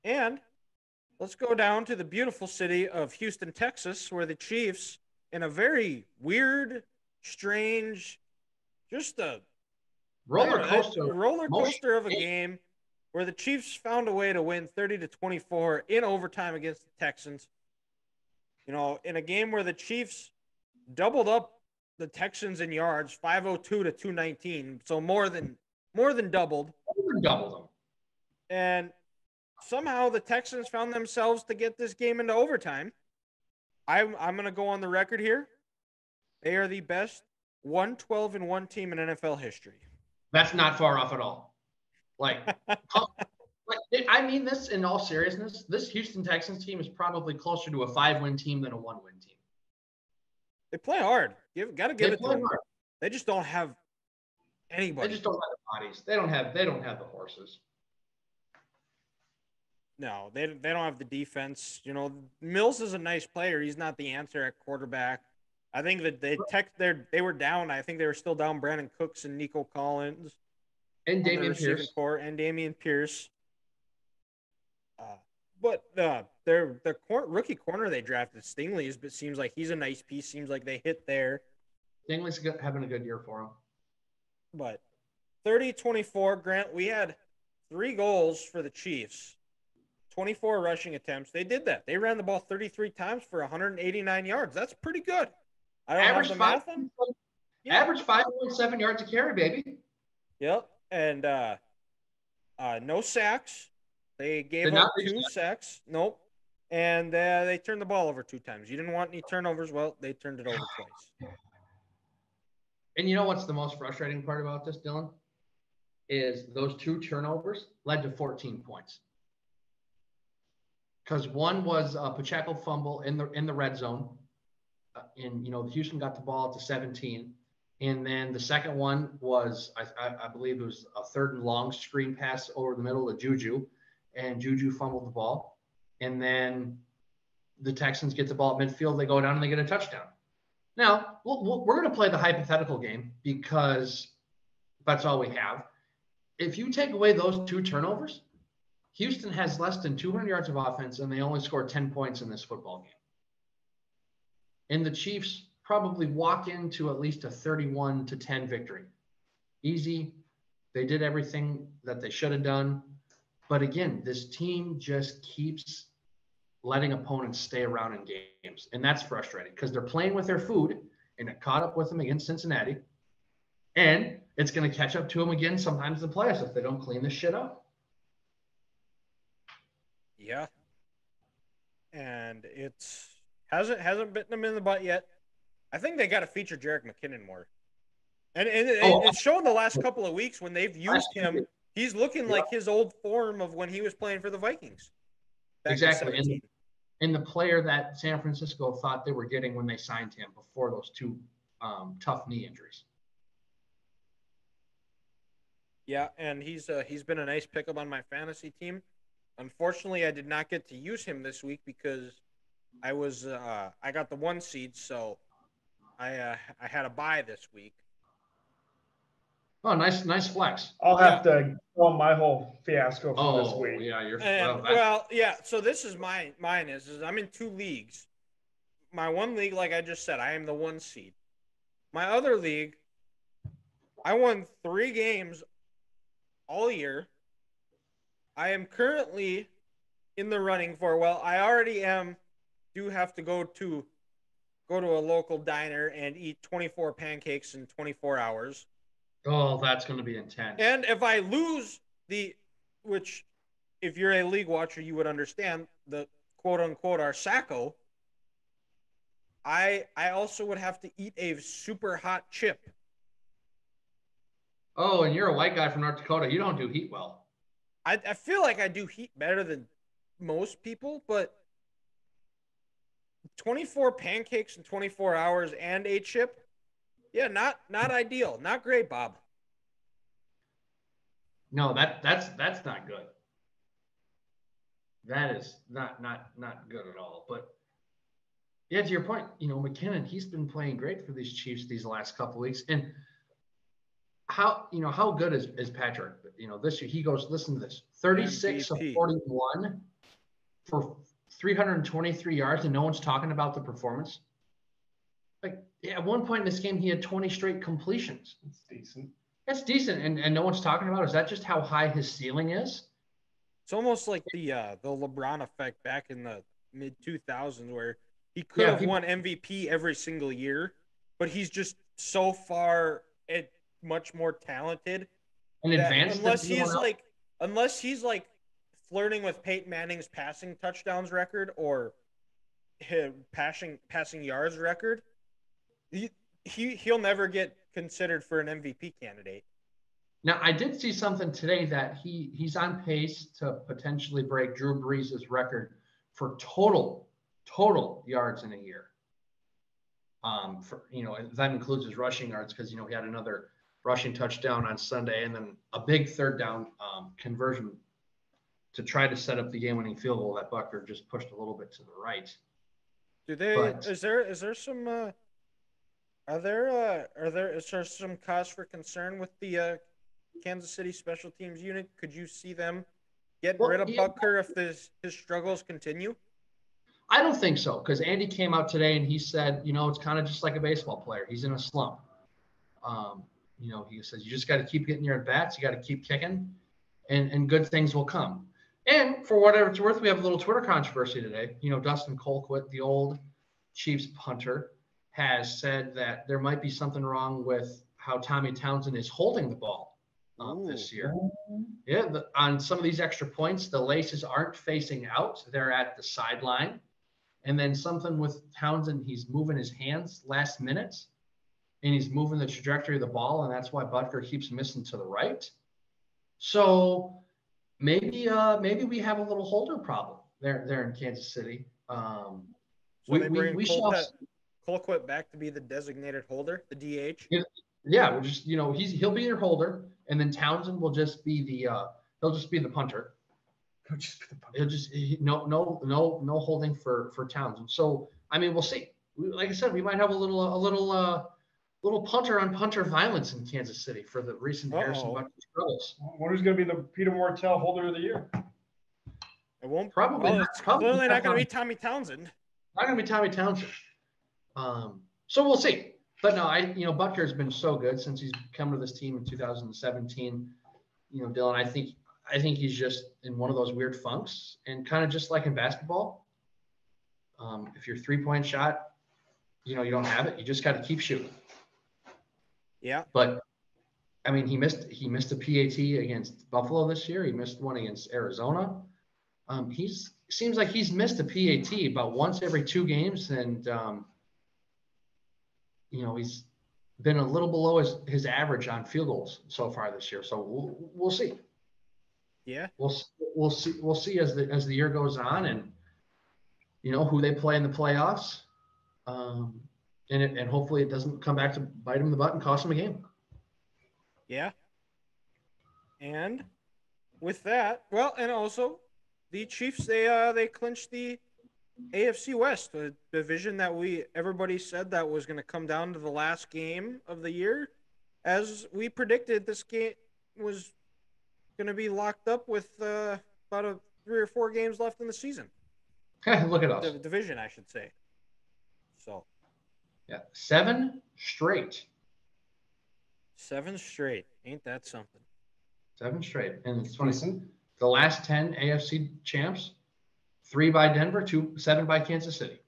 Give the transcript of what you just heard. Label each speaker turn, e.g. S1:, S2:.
S1: And let's go down to the beautiful city of Houston, Texas, where the Chiefs, in a very weird, strange, just a I don't
S2: Roller
S1: know,
S2: coaster
S1: a roller
S2: motion.
S1: coaster of a game where the Chiefs found a way to win 30-24 in overtime against the Texans. In a game where the Chiefs doubled up the Texans in yards, 502 to 219, so more than doubled.
S2: Double them.
S1: And somehow the Texans found themselves to get this game into overtime. I'm going to go on the record here. They are the best 1-12-1 team in NFL history.
S2: That's not far off at all. Like, I mean this in all seriousness. This Houston Texans team is probably closer to a 5-win team than a 1-win team.
S1: They play hard. Got to give it to them.
S2: Hard.
S1: They just don't have anybody.
S2: They just don't have the bodies. They don't have the horses.
S1: No, they don't have the defense. Mills is a nice player. He's not the answer at quarterback. I think that they were down. I think they were still down Brandon Cooks and Nico Collins.
S2: And Dameon Pierce.
S1: And Dameon Pierce. But their rookie corner they drafted, Stingley, seems like he's a nice piece. Seems like they hit there.
S2: Stingley's having a good year for him.
S1: But 30-24, Grant, we had 3 goals for the Chiefs. 24 rushing attempts. They did that. They ran the ball 33 times for 189 yards. That's pretty good. I don't have the math on.
S2: Average 5.7 yards a carry, baby.
S1: Yep. And no sacks. They gave up 2 sacks. Nope. And they turned the ball over 2 times. You didn't want any turnovers. Well, they turned it over twice.
S2: And you know what's the most frustrating part about this, Dylan? Is those 2 turnovers led to 14 points. Because one was a Pacheco fumble in the red zone. Houston got the ball at the 17. And then the second one was, I believe it was a 3rd and long screen pass over the middle of Juju. And Juju fumbled the ball. And then the Texans get the ball at midfield. They go down and they get a touchdown. Now, we're going to play the hypothetical game because that's all we have. If you take away those 2 turnovers, Houston has less than 200 yards of offense, and they only scored 10 points in this football game. And the Chiefs probably walk into at least a 31-10 victory. Easy. They did everything that they should have done. But again, this team just keeps letting opponents stay around in games. And that's frustrating because they're playing with their food, and it caught up with them against Cincinnati. And it's going to catch up to them again sometimes in the playoffs if they don't clean this shit up.
S1: Yeah. And it's hasn't bitten them in the butt yet. I think they got to feature Jerick McKinnon more. And it's shown the last couple of weeks when they've used him. He's looking like his old form of when he was playing for the Vikings.
S2: Exactly. And the player that San Francisco thought they were getting when they signed him before those 2 tough knee injuries.
S1: Yeah, and he's been a nice pickup on my fantasy team. Unfortunately, I did not get to use him this week because I got the 1 seed, so I had a bye this week.
S2: Oh, nice flex.
S3: I'll have to go on my whole fiasco for this week.
S2: Yeah,
S1: So this is mine is I'm in 2 leagues. My 1 league, like I just said, I am the 1 seed. My other league, I won 3 games all year. I am currently in the running for, I already do have to go to a local diner and eat 24 pancakes in 24 hours.
S2: Oh, that's going to be intense.
S1: And if I lose which if you're a league watcher, you would understand, the quote unquote our Sacco, I also would have to eat a super hot chip.
S2: Oh, and you're a white guy from North Dakota. You don't do heat well.
S1: I feel like I do heat better than most people, but 24 pancakes in 24 hours and a chip, yeah, not ideal. Not great, Bob.
S2: No, that's not good. That is not good at all. But yeah, to your point, McKinnon, he's been playing great for these Chiefs these last couple of weeks. And how good is Patrick? This year he goes, listen to this, 36 MVP. Of 41 for 323 yards and no one's talking about the performance. Like at one point in this game, he had 20 straight completions.
S3: It's decent.
S2: That's decent, and no one's talking about it. Is that just how high his ceiling is?
S1: It's almost like the LeBron effect back in the mid 2000s, where he could have won MVP every single year, but he's just so far much more talented.
S2: And advanced.
S1: Unless he's like flirting with Peyton Manning's passing touchdowns record or his passing yards record, he'll never get considered for an MVP candidate.
S2: Now, I did see something today that he's on pace to potentially break Drew Brees' record for total yards in a year. That includes his rushing yards because he had another rushing touchdown on Sunday and then a big third down conversion to try to set up the game-winning field goal that Butker just pushed a little bit to the right.
S1: Is there some cause for concern with the Kansas City special teams unit? Could you see them getting rid of Butker if his struggles continue?
S2: I don't think so, because Andy came out today and he said, it's kind of just like a baseball player. He's in a slump. He says you just got to keep getting your at-bats. You got to keep kicking, and good things will come. And for whatever it's worth, we have a little Twitter controversy today. Dustin Colquitt, the old Chiefs punter, has said that there might be something wrong with how Tommy Townsend is holding the ball this year. Yeah, on some of these extra points, the laces aren't facing out. They're at the sideline. And then something with Townsend, he's moving his hands last minute, and he's moving the trajectory of the ball, and that's why Butker keeps missing to the right. So maybe we have a little holder problem there in Kansas City.
S1: We shall Colquitt back to be the designated holder, the DH.
S2: Yeah, we'll just he'll be your holder, and then Townsend will just be the punter. He'll just no holding for Townsend. So we'll see. Like I said, we might have a little punter on punter violence in Kansas City for the recent Harrison Butker struggles.
S3: Who's going to be the Peter Mortel holder of the year?
S1: It won't
S2: it's
S1: clearly not going to be Tommy Townsend.
S2: Not going to be Tommy Townsend. So we'll see. But no, Butker has been so good since he's come to this team in 2017. Dylan, I think he's just in one of those weird funks, and kind of just like in basketball, if your 3-point shot, you don't have it, you just got to keep shooting.
S1: Yeah.
S2: But he missed a PAT against Buffalo this year. He missed one against Arizona. Seems like he's missed a PAT about once every 2 games, and he's been a little below his average on field goals so far this year. So we'll see.
S1: Yeah.
S2: We'll see as the year goes on, and who they play in the playoffs. And hopefully it doesn't come back to bite him in the butt and cost him a game.
S1: Yeah. And with that, and also the Chiefs, they clinched the AFC West, a division that everybody said that was going to come down to the last game of the year. As we predicted, this game was going to be locked up with about 3 or 4 games left in the season.
S2: Look at us.
S1: The division, I should say. So.
S2: Yeah, 7 straight.
S1: 7 straight. Ain't that something?
S2: 7 straight. And it's funny. The last 10 AFC champs, 3 by Denver, 7 by Kansas City.